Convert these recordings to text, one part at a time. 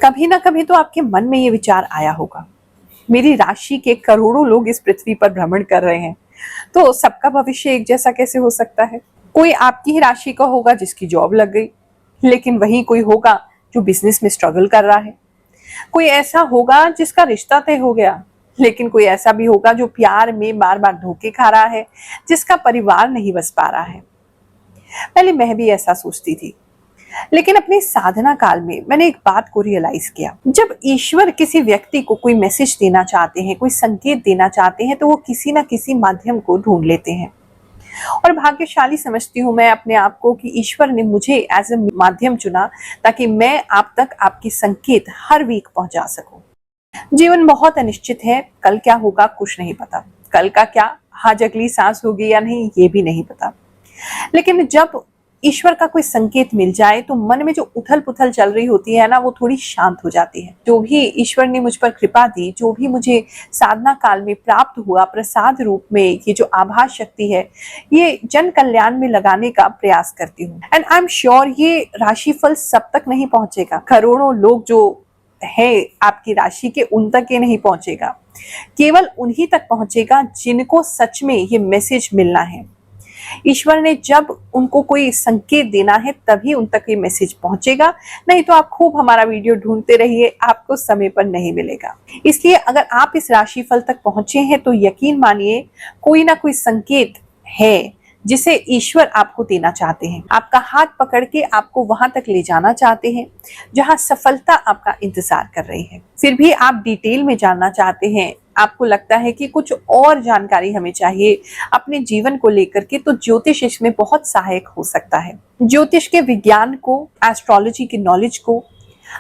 कभी ना कभी तो आपके मन में ये विचार आया होगा, मेरी राशि के करोड़ों लोग इस पृथ्वी पर भ्रमण कर रहे हैं, तो सबका भविष्य एक जैसा कैसे हो सकता है। कोई आपकी ही राशि का होगा जिसकी जॉब लग गई, लेकिन वहीं कोई होगा जो बिजनेस में स्ट्रगल कर रहा है। कोई ऐसा होगा जिसका रिश्ता तय हो गया, लेकिन कोई ऐसा भी होगा जो प्यार में बार बार धोखे खा रहा है, जिसका परिवार नहीं बस पा रहा है। पहले मैं भी ऐसा सोचती थी, लेकिन अपनी साधना काल में मैंने एक बात को रियलाइज किया। जब ईश्वर किसी व्यक्ति को कोई मैसेज देना चाहते हैं, कोई संकेत देना चाहते हैं, तो वो किसी ना किसी माध्यम को ढूंढ लेते हैं। और भाग्यशाली समझती हूँ मैं अपने आप को कि ईश्वर ने मुझे एज ए माध्यम चुना, ताकि मैं आप तक आपके संकेत हर वीक पहुंचा सकूं। जीवन बहुत अनिश्चित है, कल क्या होगा कुछ नहीं पता, कल का क्या, आज अगली सांस होगी या नहीं ये भी नहीं पता। लेकिन जब ईश्वर का कोई संकेत मिल जाए तो मन में जो उथल पुथल चल रही होती है ना, वो थोड़ी शांत हो जाती है। जो भी ईश्वर ने मुझ पर कृपा दी, जो भी मुझे साधना काल में प्राप्त हुआ प्रसाद रूप में, ये जो आभास शक्ति है, ये जन कल्याण में लगाने का प्रयास करती हूँ। एंड आई एम श्योर ये राशिफल सब तक नहीं पहुंचेगा, करोड़ों लोग जो है आपकी राशि के उन तक ये नहीं पहुंचेगा, केवल उन्हीं तक पहुंचेगा जिनको सच में ये मैसेज मिलना है। ईश्वर ने जब उनको कोई संकेत देना है तभी उन तक ये मैसेज पहुंचेगा, नहीं तो आप खूब हमारा वीडियो ढूंढते रहिए, आपको समय पर नहीं मिलेगा। इसलिए अगर आप इस राशिफल तक पहुंचे हैं तो यकीन मानिए कोई ना कोई संकेत है जिसे ईश्वर आपको देना चाहते हैं, आपका हाथ पकड़ के आपको वहां तक ले जाना चाहते हैं जहां सफलता आपका इंतजार कर रही है। फिर भी आप डिटेल में जानना चाहते हैं, आपको लगता है कि कुछ और जानकारी हमें चाहिए अपने जीवन को लेकर के, तो ज्योतिष इसमें बहुत सहायक हो सकता है। ज्योतिष के विज्ञान को, एस्ट्रोलॉजी की नॉलेज को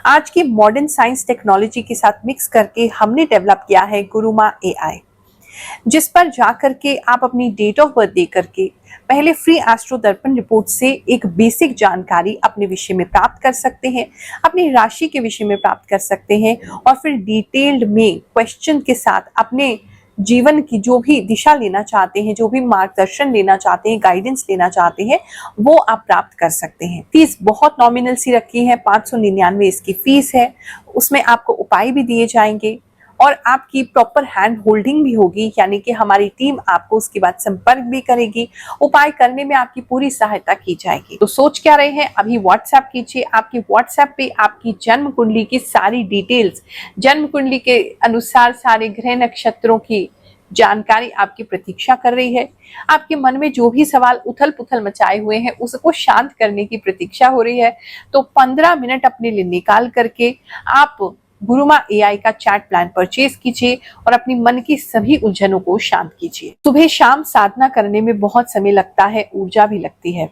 आज की मॉडर्न साइंस टेक्नोलॉजी के साथ मिक्स करके हमने डेवलप किया है गुरुमा एआई, जिस पर जाकर के आप अपनी डेट ऑफ बर्थ दे करके पहले फ्री एस्ट्रो दर्पण रिपोर्ट से एक बेसिक जानकारी अपने विषय में प्राप्त कर सकते हैं, अपनी राशि के विषय में प्राप्त कर सकते हैं, और फिर डिटेल्ड में क्वेश्चन के साथ अपने जीवन की जो भी दिशा लेना चाहते हैं, जो भी मार्गदर्शन लेना चाहते हैं, गाइडेंस लेना चाहते हैं, वो आप प्राप्त कर सकते हैं। फीस बहुत नॉमिनल सी रखी है, 599 इसकी फीस है। उसमें आपको उपाय भी दिए जाएंगे और आपकी प्रॉपर हैंड होल्डिंग भी होगी, यानी कि हमारी टीम आपको उसके बाद संपर्क भी करेगी, उपाय करने में आपकी पूरी सहायता की जाएगी। तो सोच क्या रहे हैं, अभी व्हाट्सएप कीजिए। आपकी व्हाट्सएप पे आपकी जन्म कुंडली की सारी डिटेल्स, जन्म कुंडली के अनुसार सारे ग्रह नक्षत्रों की जानकारी आपकी प्रतीक्षा कर रही है। आपके मन में जो भी सवाल उथल पुथल मचाए हुए हैं उसको शांत करने की प्रतीक्षा हो रही है। तो 15 मिनट अपने लिए निकाल करके आप गुरुमा एआई का चैट प्लान परचेज कीजिए और अपनी मन की सभी उलझनों को शांत कीजिए। सुबह शाम साधना करने में बहुत समय लगता है, ऊर्जा भी लगती है,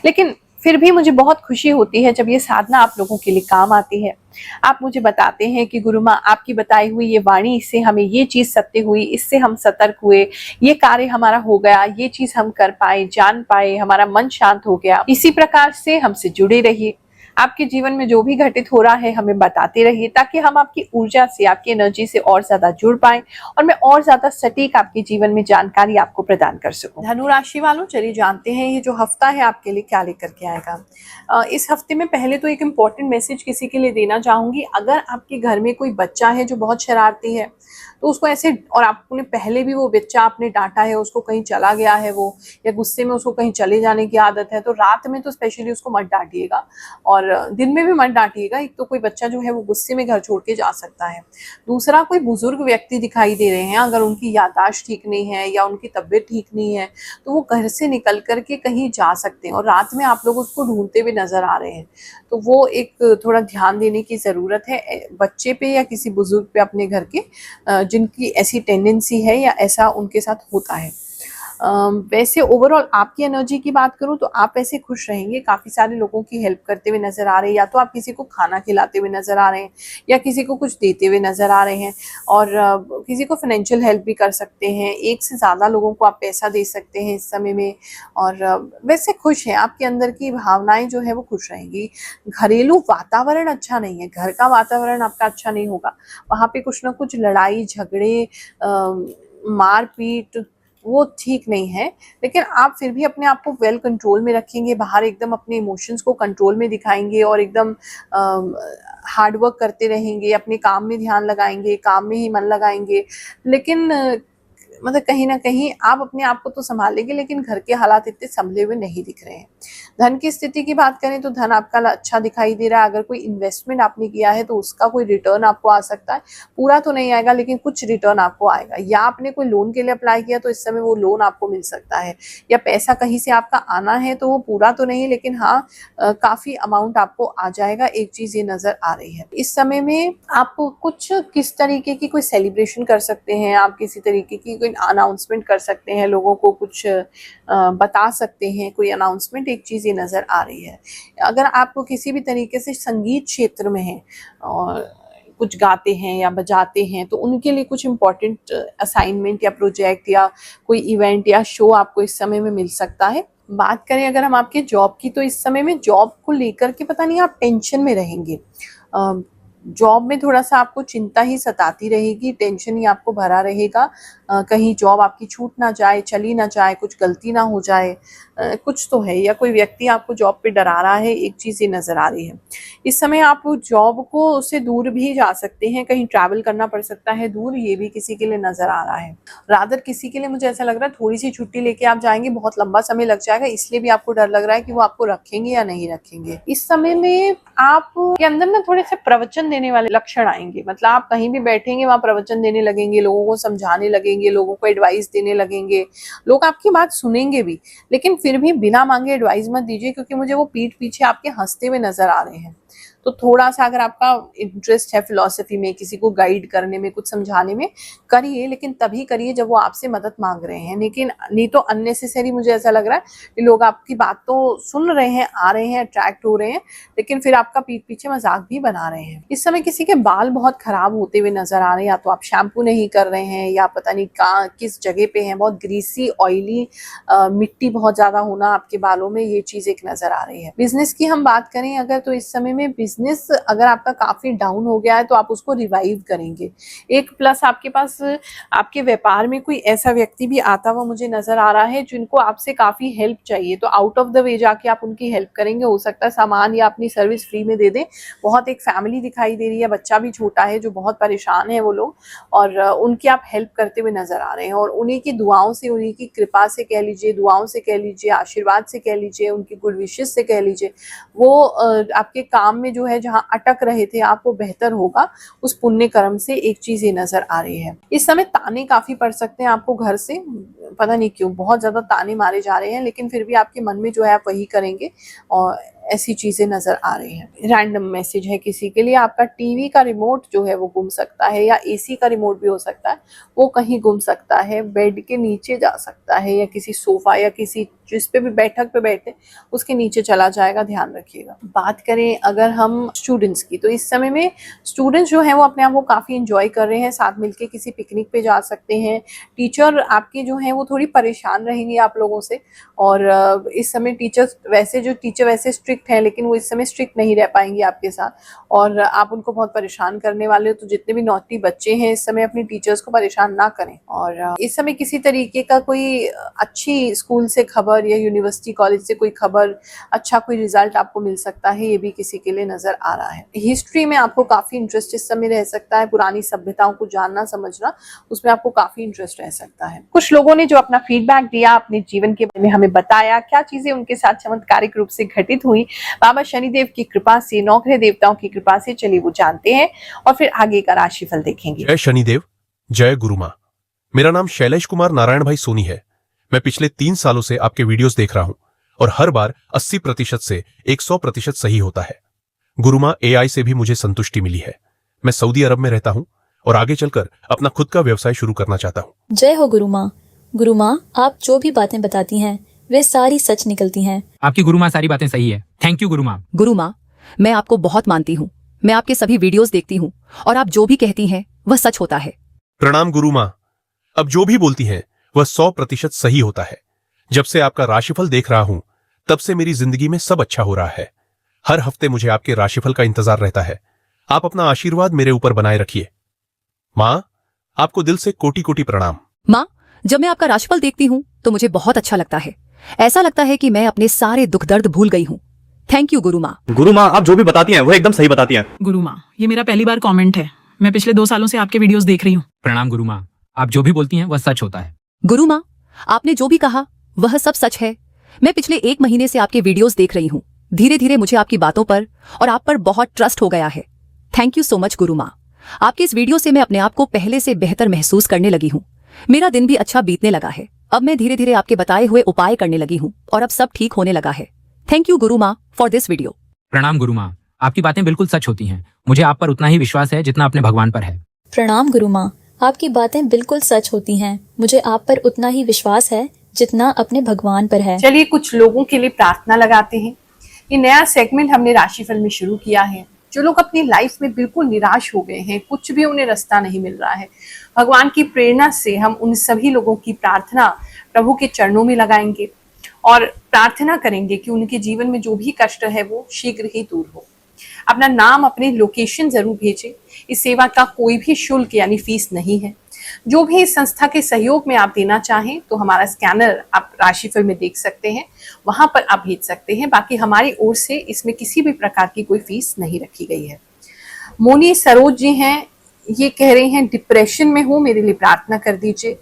लेकिन फिर भी मुझे बहुत खुशी होती है जब ये साधना आप लोगों के लिए काम आती है। आप मुझे बताते हैं कि गुरुमा आपकी बताई हुई ये वाणी से हमें ये चीज सत्य हुई, इससे हम सतर्क हुए, ये कार्य हमारा हो गया, ये चीज हम कर पाए, जान पाए, हमारा मन शांत हो गया। इसी प्रकार से हमसे जुड़े रहिए। आपके जीवन में जो भी घटित हो रहा है हमें बताते रहिए, ताकि हम आपकी ऊर्जा से, आपकी एनर्जी से और ज्यादा जुड़ पाए और मैं और ज्यादा सटीक आपके जीवन में जानकारी आपको प्रदान कर सकूं। धनु राशि वालों, चलिए जानते हैं ये जो हफ्ता है आपके लिए क्या लेकर के आएगा। इस हफ्ते में पहले तो एक इम्पोर्टेंट मैसेज किसी के लिए देना चाहूंगी। अगर आपके घर में कोई बच्चा है जो बहुत शरारती है, तो उसको ऐसे, और आपने पहले भी वो बच्चा आपने डांटा है, उसको कहीं चला गया है वो, या गुस्से में उसको कहीं चले जाने की आदत है, तो रात में तो स्पेशली उसको मत डांटिएगा और दिन में भी मत डांटिएगा। एक तो कोई बच्चा जो है वो गुस्से में घर छोड़ के जा सकता है। दूसरा, कोई बुजुर्ग व्यक्ति दिखाई दे रहे हैं, अगर उनकी याददाश्त ठीक नहीं है या उनकी तबीयत ठीक नहीं है तो वो घर से निकल करके कहीं जा सकते हैं और रात में आप लोग उसको ढूंढते हुए नजर आ रहे हैं, तो वो एक थोड़ा ध्यान देने की जरूरत है बच्चे पे या किसी बुजुर्ग पे अपने घर के, जिनकी ऐसी टेंडेंसी है या ऐसा उनके साथ होता है। वैसे ओवरऑल आपकी एनर्जी की बात करूं तो आप ऐसे खुश रहेंगे, काफी सारे लोगों की हेल्प करते हुए नजर आ रहे हैं, या तो आप किसी को खाना खिलाते हुए नजर आ रहे हैं या किसी को कुछ देते हुए नजर आ रहे हैं, और किसी को फाइनेंशियल हेल्प भी कर सकते हैं। एक से ज्यादा लोगों को आप पैसा दे सकते हैं इस समय में, और वैसे खुश हैं, आपके अंदर की भावनाएं जो है वो खुश रहेंगी। घरेलू वातावरण अच्छा नहीं है, घर का वातावरण आपका अच्छा नहीं होगा, वहां पे कुछ ना कुछ लड़ाई झगड़े, मारपीट, वो ठीक नहीं है, लेकिन आप फिर भी अपने आप को वेल कंट्रोल में रखेंगे, बाहर एकदम अपने इमोशंस को कंट्रोल में दिखाएंगे और एकदम हार्ड वर्क करते रहेंगे, अपने काम में ध्यान लगाएंगे, काम में ही मन लगाएंगे, लेकिन मतलब कहीं ना कहीं आप अपने आप को तो संभालेंगे, लेकिन घर के हालात इतने संभले हुए नहीं दिख रहे हैं। धन की स्थिति की बात करें तो धन आपका अच्छा दिखाई दे रहा है। अगर कोई इन्वेस्टमेंट आपने किया है तो उसका कोई रिटर्न आपको आ सकता है, पूरा तो नहीं आएगा लेकिन कुछ रिटर्न आपको आएगा। या आपने कोई लोन के लिए अप्लाई किया तो इस समय वो लोन आपको मिल सकता है, या पैसा कहीं से आपका आना है तो वो पूरा तो नहीं, लेकिन हाँ काफी अमाउंट आपको आ जाएगा। एक चीज ये नजर आ रही है। इस समय में आप कुछ किस तरीके की कोई सेलिब्रेशन कर सकते हैं, आप किसी तरीके की कोई अनाउंसमेंट कर सकते हैं, लोगों को कुछ बता सकते हैं, कोई अनाउंसमेंट, एक चीज ये नजर आ रही है। अगर आप किसी भी तरीके से संगीत क्षेत्र में हैं और कुछ गाते हैं या बजाते हैं तो उनके लिए कुछ इम्पोर्टेंट असाइनमेंट या प्रोजेक्ट या कोई इवेंट या शो आपको इस समय में मिल सकता है। बात करें अगर हम आपके जॉब की, तो इस समय में जॉब को लेकर के पता नहीं आप टेंशन में रहेंगे। जॉब में थोड़ा सा आपको चिंता ही सताती रहेगी, टेंशन ही आपको भरा रहेगा। कहीं जॉब आपकी छूट ना जाए, चली ना जाए, कुछ गलती ना हो जाए, कुछ तो है, या कोई व्यक्ति आपको जॉब पे डरा रहा है, एक चीज़ ये नज़र आ रही है। इस समय आप जॉब को उससे दूर भी जा सकते हैं, कहीं ट्रैवल करना पड़ सकता है दूर, ये भी किसी के लिए नज़र आ रहा है। रादर किसी के लिए मुझे ऐसा लग रहा है थोड़ी सी छुट्टी लेके आप जाएंगे, बहुत लंबा समय लग जाएगा, इसलिए भी आपको डर लग रहा है कि वो आपको रखेंगे या नहीं रखेंगे। इस समय में आप के अंदर ना थोड़े से प्रवचन देने वाले लक्षण आएंगे, मतलब आप कहीं भी बैठेंगे वहां प्रवचन देने लगेंगे, लोगों को समझाने लगेंगे, लोगों को एडवाइस देने लगेंगे। लोग आपकी बात सुनेंगे भी, लेकिन फिर भी बिना मांगे एडवाइस मत दीजिए, क्योंकि मुझे वो पीठ पीछे आपके हंसते हुए नजर आ रहे हैं। तो थोड़ा सा अगर आपका इंटरेस्ट है फिलॉसफी में, किसी को गाइड करने में, कुछ समझाने में, करिए, लेकिन तभी करिए जब वो आपसे मदद मांग रहे हैं। लेकिन नहीं तो अननेसेसरी मुझे ऐसा लग रहा है कि लोग आपकी बात तो सुन रहे हैं, आ रहे हैं, अट्रैक्ट हो रहे हैं, लेकिन फिर आपका पीठ पीछे मजाक भी बना रहे हैं। इस समय किसी के बाल बहुत खराब होते हुए नजर आ रहे हैं, या तो आप शैम्पू नहीं कर रहे हैं, या पता नहीं कहाँ किस जगह पे हैं, बहुत ग्रीसी ऑयली मिट्टी बहुत ज्यादा होना आपके बालों में, ये चीज एक नजर आ रही है। बिजनेस की हम बात करें अगर, तो इस समय में बिजनेस अगर आपका काफी डाउन हो गया है तो आप उसको रिवाइव करेंगे। एक प्लस आपके पास आपके व्यापार में कोई ऐसा व्यक्ति भी आता हुआ मुझे नजर आ रहा है जिनको आपसे काफी हेल्प चाहिए, तो आउट ऑफ द वे जाके आप उनकी हेल्प करेंगे। हो सकता है सामान या अपनी सर्विस फ्री में दे दें। बहुत एक फैमिली दिखाई दे रही है, बच्चा भी छोटा है जो बहुत परेशान है वो लोग, और उनकी आप हेल्प करते हुए नजर आ रहे हैं। और उन्हीं की दुआओं से, उन्हीं की कृपा से कह लीजिए, दुआओं से कह लीजिए, आशीर्वाद से कह लीजिए, उनकी गुड विशेस से कह लीजिए, वो आपके काम में जो है जहाँ अटक रहे थे आप, वो बेहतर होगा उस पुण्य कर्म से, एक चीज ये नजर आ रही है। इस समय ताने काफी पड़ सकते हैं आपको घर से, पता नहीं क्यों बहुत ज्यादा ताने मारे जा रहे हैं, लेकिन फिर भी आपके मन में जो है आप वही करेंगे, और ऐसी चीजें नजर आ रही हैं। रैंडम मैसेज है किसी के लिए, आपका टीवी का रिमोट जो है वो गुम सकता है, या एसी का रिमोट भी हो सकता है, वो कहीं गुम सकता है, बेड के नीचे जा सकता है, या किसी सोफा या किसी जिस पे भी बैठक पे बैठे उसके नीचे चला जाएगा, ध्यान रखिएगा। बात करें अगर हम स्टूडेंट्स की, तो इस समय में स्टूडेंट्स जो है वो अपने आप को काफी इंजॉय कर रहे हैं, साथ मिलके किसी पिकनिक पे जा सकते हैं। टीचर आपके जो है वो थोड़ी परेशान रहेंगे आप लोगों से, और इस समय टीचर वैसे स्ट्रिक्ट हैं, लेकिन वो इस समय स्ट्रिक्ट नहीं रह पाएंगे आपके साथ, और आप उनको बहुत परेशान करने वाले हो। तो जितने भी नॉटी बच्चे हैं इस समय अपनी टीचर्स को परेशान ना करें। और इस समय किसी तरीके का कोई अच्छी स्कूल से खबर या यूनिवर्सिटी कॉलेज से कोई खबर, अच्छा कोई रिजल्ट आपको मिल सकता है, ये भी किसी के लिए नजर आ रहा है। हिस्ट्री में आपको काफी इंटरेस्ट इस समय रह सकता है, पुरानी सभ्यताओं को जानना समझना, उसमें आपको काफी इंटरेस्ट रह सकता है। कुछ लोगों ने जो अपना फीडबैक दिया, अपने जीवन के बारे में हमें बताया, क्या चीजें उनके साथ चमत्कारिक रूप से घटित हुई बाबा शनिदेव की कृपा से, नौग्रह देवताओं की कृपा से, चलिए वो जानते हैं और फिर आगे का राशिफल देखेंगे। जय शनिदेव, जय गुरुमा। मेरा नाम शैलेश कुमार नारायण भाई सोनी है। मैं पिछले 3 सालों से आपके वीडियोस देख रहा हूं और हर बार 80% से 100% सही होता है। गुरुमा, एआई से भी मुझे संतुष्टि मिली है। मैं सऊदी अरब में रहता हूं और आगे चलकर अपना खुद का व्यवसाय शुरू करना चाहता हूं। जय हो गुरुमा। गुरुमा, आप जो भी बातें बताती हैं वे सारी सच निकलती हैं। आपकी गुरुमा सारी बातें सही है। Thank you गुरुमा। गुरुमा, मैं आपको बहुत मानती हूँ। मैं आपके सभी वीडियोस देखती हूँ और आप जो भी कहती हैं वह सच होता है। प्रणाम गुरुमा। अब जो भी बोलती हैं वह 100% सही होता है। जब से आपका राशिफल देख रहा हूं तब से मेरी जिंदगी में सब अच्छा हो रहा है। हर हफ्ते मुझे आपके राशिफल का इंतजार रहता है। आप अपना आशीर्वाद मेरे ऊपर बनाए रखिए। माँ, आपको दिल से कोटि कोटि प्रणाम। माँ, जब मैं आपका राशिफल देखती हूँ तो मुझे बहुत अच्छा लगता है। ऐसा लगता है कि मैं अपने सारे दुख दर्द भूल गई हूँ। थैंक यू गुरु माँ। गुरु माँ, आप जो भी बताती हैं वो एकदम सही बताती हैं। गुरु माँ, ये मेरा पहली बार कमेंट है। मैं पिछले 2 सालों से आपके वीडियोस देख रही हूँ। प्रणाम गुरु माँ, आप जो भी बोलती हैं वह सच होता है। गुरु माँ, आपने जो भी कहा वह सब सच है। मैं पिछले 1 महीने से आपके वीडियोस देख रही हूँ। धीरे धीरे मुझे आपकी बातों पर और आप पर बहुत ट्रस्ट हो गया है। थैंक यू सो मच गुरु माँ। आपके इस वीडियो से मैं अपने आप को पहले से बेहतर महसूस करने लगी हूँ। मेरा दिन भी अच्छा बीतने लगा है। अब मैं धीरे धीरे आपके बताए हुए उपाय करने लगी हूँ और अब सब ठीक होने लगा है। थैंक यू गुरु माँ फॉर दिस वीडियो। प्रणाम गुरु माँ, आपकी बातें बिल्कुल सच होती हैं। मुझे आप पर उतना ही विश्वास है जितना अपने भगवान पर है। प्रणाम गुरु माँ, आपकी बातें बिल्कुल सच होती हैं। मुझे आप पर उतना ही विश्वास है जितना अपने भगवान पर है। चलिए कुछ लोगों के लिए प्रार्थना लगाते हैं। ये नया सेगमेंट हमने राशिफल में शुरू किया है। जो लोग अपनी लाइफ में बिल्कुल निराश हो गए हैं, कुछ भी उन्हें रास्ता नहीं मिल रहा है, भगवान की प्रेरणा से हम उन सभी लोगों की प्रार्थना प्रभु के चरणों में लगाएंगे और प्रार्थना करेंगे कि उनके जीवन में जो भी कष्ट है वो शीघ्र ही दूर हो। अपना नाम, अपनी लोकेशन जरूर भेजें। इस सेवा का कोई भी शुल्क यानी फीस नहीं है। जो भी इस संस्था के सहयोग में आप देना चाहें तो हमारा स्कैनर आप राशिफल में देख सकते हैं, वहां पर आप भेज सकते हैं। बाकी हमारी ओर से इसमें किसी भी प्रकार की कोई फीस नहीं रखी गई है। मोनी सरोज जी हैं, ये कह रही हैं डिप्रेशन में हूँ, मेरे लिए प्रार्थना कर दीजिए।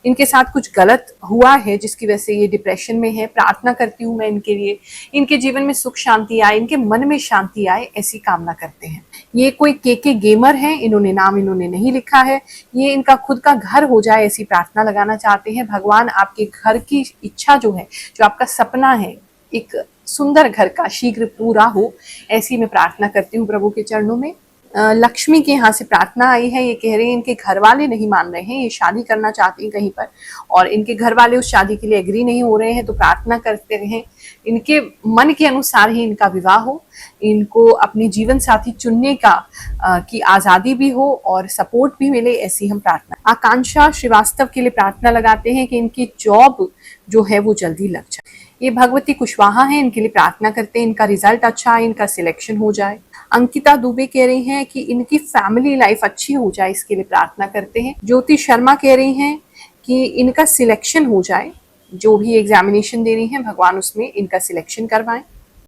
इनके साथ कुछ गलत हुआ है जिसकी वजह से ये डिप्रेशन में है। प्रार्थना करती हूँ मैं इनके लिए, इनके जीवन में सुख शांति आए, इनके मन में शांति आए, ऐसी कामना करते हैं। ये कोई के गेमर हैं, इन्होंने नाम नहीं लिखा है। ये इनका खुद का घर हो जाए ऐसी प्रार्थना लगाना चाहते हैं। भगवान आपके घर की इच्छा जो है, जो आपका सपना है एक सुंदर घर का, शीघ्र पूरा हो, ऐसी मैं प्रार्थना करती हूँ प्रभु के चरणों में। लक्ष्मी के यहाँ से प्रार्थना आई है। ये कह रहे हैं इनके घर वाले नहीं मान रहे हैं, ये शादी करना चाहती हैं कहीं पर और इनके घर वाले उस शादी के लिए एग्री नहीं हो रहे हैं। तो प्रार्थना करते रहें इनके मन के अनुसार ही इनका विवाह हो, इनको अपने जीवन साथी चुनने की आज़ादी भी हो और सपोर्ट भी मिले, ऐसी हम प्रार्थना। आकांक्षा श्रीवास्तव के लिए प्रार्थना लगाते हैं कि इनकी जॉब जो है वो जल्दी लग जाए। ये भगवती कुशवाहा हैं, इनके लिए प्रार्थना करते हैं इनका रिजल्ट अच्छा है, इनका सिलेक्शन हो जाए। अंकिता दुबे कह रही हैं कि इनकी फैमिली लाइफ अच्छी हो जाए, इसके लिए प्रार्थना करते हैं। ज्योति शर्मा कह रही हैं कि इनका सिलेक्शन हो जाए, जो भी एग्जामिनेशन दे रही हैं भगवान उसमें इनका सिलेक्शन करवाएं।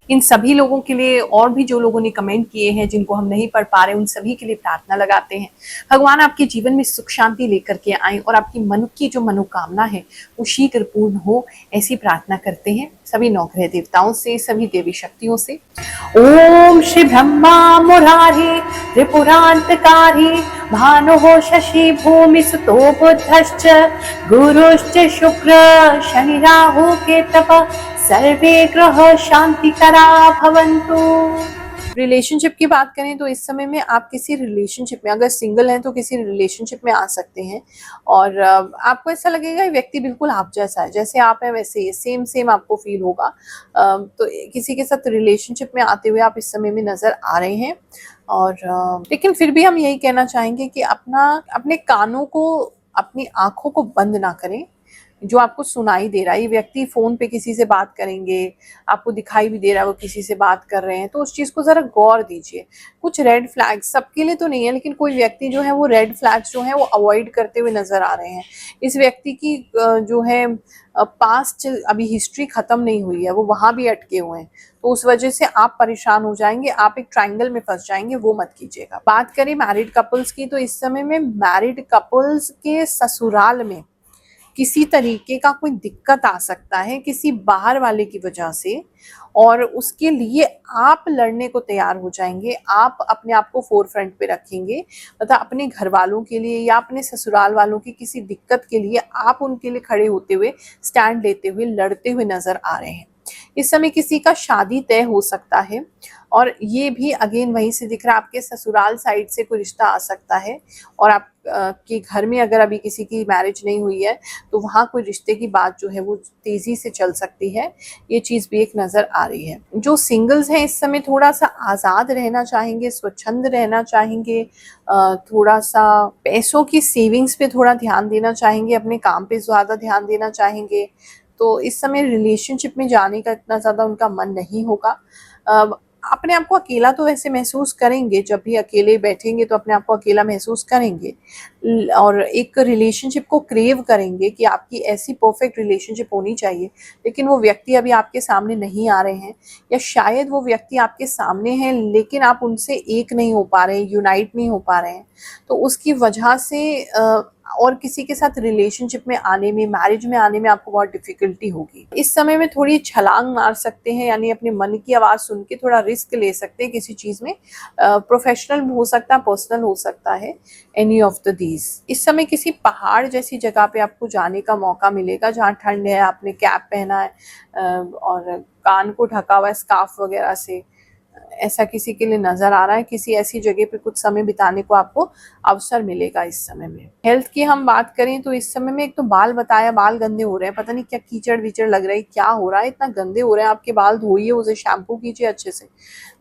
इन सभी लोगों के लिए और भी जो लोगों ने कमेंट किए हैं जिनको हम नहीं पढ़ पा रहे, उन सभी के लिए प्रार्थना लगाते हैं। भगवान आपके जीवन में सुख शांति लेकर के आए और आपकी मन की जो मनोकामना है वो शीघ्र पूर्ण हो, ऐसी प्रार्थना करते हैं सभी नवग्रह देवताओं से, सभी देवी शक्तियों से। ओम श्री ब्रह्मा मुरारी त्रिपुरांतकारी भानुः शशि भूमि सुतो बुद्धश्च गुरुश्च शुक्र शनि राहु केतव सर्वे ग्रह शांतिकरा भवन्तु। रिलेशनशिप की बात करें तो इस समय में आप किसी रिलेशनशिप में, अगर सिंगल हैं तो किसी रिलेशनशिप में आ सकते हैं और आपको ऐसा लगेगा ये व्यक्ति बिल्कुल आप जैसा है, जैसे आप हैं वैसे ही सेम आपको फील होगा। तो किसी के साथ रिलेशनशिप में आते हुए आप इस समय में नजर आ रहे हैं और लेकिन फिर भी हम यही कहना चाहेंगे कि अपने कानों को, अपनी आंखों को बंद ना करें। जो आपको सुनाई दे रहा है, ये व्यक्ति फोन पे किसी से बात करेंगे, आपको दिखाई भी दे रहा है वो किसी से बात कर रहे हैं, तो उस चीज को जरा गौर दीजिए। कुछ रेड फ्लैग्स सबके लिए तो नहीं है, लेकिन कोई व्यक्ति जो है वो रेड फ्लैग्स जो है वो अवॉइड करते हुए नजर आ रहे हैं। इस व्यक्ति की जो है पास्ट अभी हिस्ट्री खत्म नहीं हुई है, वो वहां भी अटके हुए हैं, तो उस वजह से आप परेशान हो जाएंगे, आप एक ट्रायंगल में फंस जाएंगे, वो मत कीजिएगा। बात करें मैरिड कपल्स की, तो इस समय में मैरिड कपल्स के ससुराल में किसी तरीके का कोई दिक्कत आ सकता है किसी बाहर वाले की वजह से, और उसके लिए आप लड़ने को तैयार हो जाएंगे। आप अपने आप को फोरफ्रंट पे रखेंगे, मतलब अपने घर वालों के लिए या अपने ससुराल वालों की किसी दिक्कत के लिए आप उनके लिए खड़े होते हुए, स्टैंड लेते हुए, लड़ते हुए नजर आ रहे हैं। इस समय किसी का शादी तय हो सकता है और ये भी अगेन वहीं से दिख रहा है, आपके ससुराल साइड से कोई रिश्ता आ सकता है और आप के घर में अगर अभी किसी की मैरिज नहीं हुई है तो वहाँ कोई रिश्ते की बात जो है वो तेजी से चल सकती है। ये चीज़ भी एक नज़र आ रही है। जो सिंगल्स हैं इस समय थोड़ा सा आज़ाद रहना चाहेंगे, स्वच्छंद रहना चाहेंगे, थोड़ा सा पैसों की सेविंग्स पे थोड़ा ध्यान देना चाहेंगे, अपने काम पे ज़्यादा ध्यान देना चाहेंगे। तो इस समय रिलेशनशिप में जाने का इतना ज़्यादा उनका मन नहीं होगा। अपने आप को अकेला तो वैसे महसूस करेंगे, जब भी अकेले बैठेंगे तो अपने आप को अकेला महसूस करेंगे और एक रिलेशनशिप को क्रेव करेंगे कि आपकी ऐसी परफेक्ट रिलेशनशिप होनी चाहिए, लेकिन वो व्यक्ति अभी आपके सामने नहीं आ रहे हैं, या शायद वो व्यक्ति आपके सामने हैं लेकिन आप उनसे एक नहीं हो पा रहे हैं, यूनाइट नहीं हो पा रहे हैं। तो उसकी वजह से और किसी के साथ रिलेशनशिप में आने में, मैरिज में आने में आपको बहुत डिफिकल्टी होगी। इस समय में थोड़ी छलांग मार सकते हैं, यानी अपने मन की आवाज़ सुन के थोड़ा रिस्क ले सकते हैं किसी चीज़ में। प्रोफेशनल हो सकता है, पर्सनल हो सकता है, एनी ऑफ द दीज। इस समय किसी पहाड़ जैसी जगह पे आपको जाने का मौका मिलेगा जहाँ ठंड है, आपने कैप पहना है और कान को ढका हुआ है स्कार्फ वगैरह से, ऐसा किसी के लिए नजर आ रहा है। किसी ऐसी जगह पे कुछ समय बिताने को आपको अवसर मिलेगा इस समय में। हेल्थ की हम बात करें तो इस समय में एक तो बाल बताया, बाल गंदे हो रहे हैं, पता नहीं क्या कीचड़ विचड़ लग रहा है, क्या हो रहा है, इतना गंदे हो रहे हैं आपके बाल। धोइए उसे, शैम्पू कीजिए अच्छे से।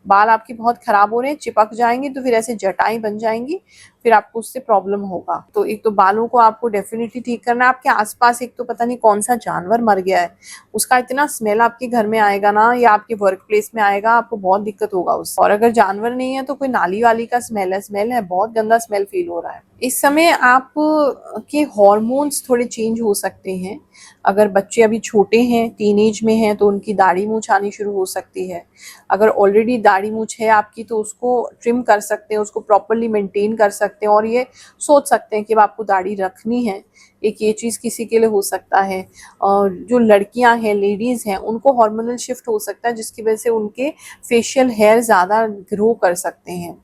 बाल आपके बहुत खराब हो रहे हैं, चिपक जाएंगे तो फिर ऐसे जटाएं बन जाएंगी, फिर आपको उससे प्रॉब्लम होगा। तो एक तो बालों को आपको डेफिनेटली ठीक करना है। आपके आसपास एक तो पता नहीं कौन सा जानवर मर गया है, उसका इतना स्मेल आपके घर में आएगा ना, या आपके वर्क प्लेस में आएगा, आपको बहुत दिक्कत होगा उससे। और अगर जानवर नहीं है तो कोई नाली वाली का स्मेल है, बहुत गंदा स्मेल फील हो रहा है। इस समय आप के हॉर्मोन्स थोड़े चेंज हो सकते हैं। अगर बच्चे अभी छोटे हैं, टीनेज में हैं, तो उनकी दाढ़ी मूंछ आनी शुरू हो सकती है। अगर ऑलरेडी दाढ़ी मूंछ है आपकी तो उसको ट्रिम कर सकते हैं, उसको प्रॉपरली मेंटेन कर सकते हैं और ये सोच सकते हैं कि अब आपको दाढ़ी रखनी है। एक ये चीज़ किसी के लिए हो सकता है। और जो लड़कियां हैं, लेडीज़ हैं, उनको हार्मोनल शिफ्ट हो सकता है जिसकी वजह से उनके फेशियल हेयर ज़्यादा ग्रो कर सकते हैं।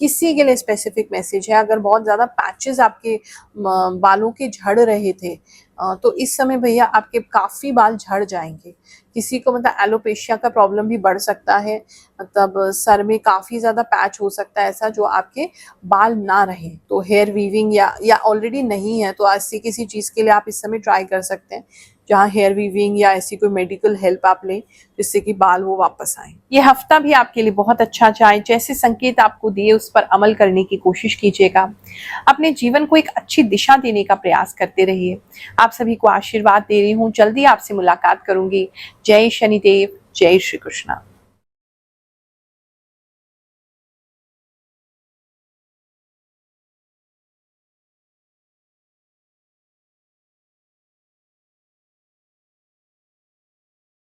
किसी के लिए स्पेसिफिक मैसेज है, अगर बहुत ज़्यादा पैचेस आपके बालों के झड़ रहे थे तो इस समय भैया आपके काफ़ी बाल झड़ जाएंगे। किसी को मतलब एलोपेशिया का प्रॉब्लम भी बढ़ सकता है, मतलब सर में काफ़ी ज़्यादा पैच हो सकता है ऐसा जो आपके बाल ना रहे। तो हेयर वीविंग या ऑलरेडी नहीं है तो ऐसी किसी चीज़ के लिए आप इस समय ट्राई कर सकते हैं जहाँ हेयर वीविंग या ऐसी कोई मेडिकल हेल्प आप लें जिससे कि बाल वो वापस आए। ये हफ्ता भी आपके लिए बहुत अच्छा जाए। जैसे संकेत आपको दिए उस पर अमल करने की कोशिश कीजिएगा। अपने जीवन को एक अच्छी दिशा देने का प्रयास करते रहिए। आप सभी को आशीर्वाद दे रही हूँ। जल्दी आपसे मुलाकात करूंगी। जय शनिदेव, जय श्री कृष्णा।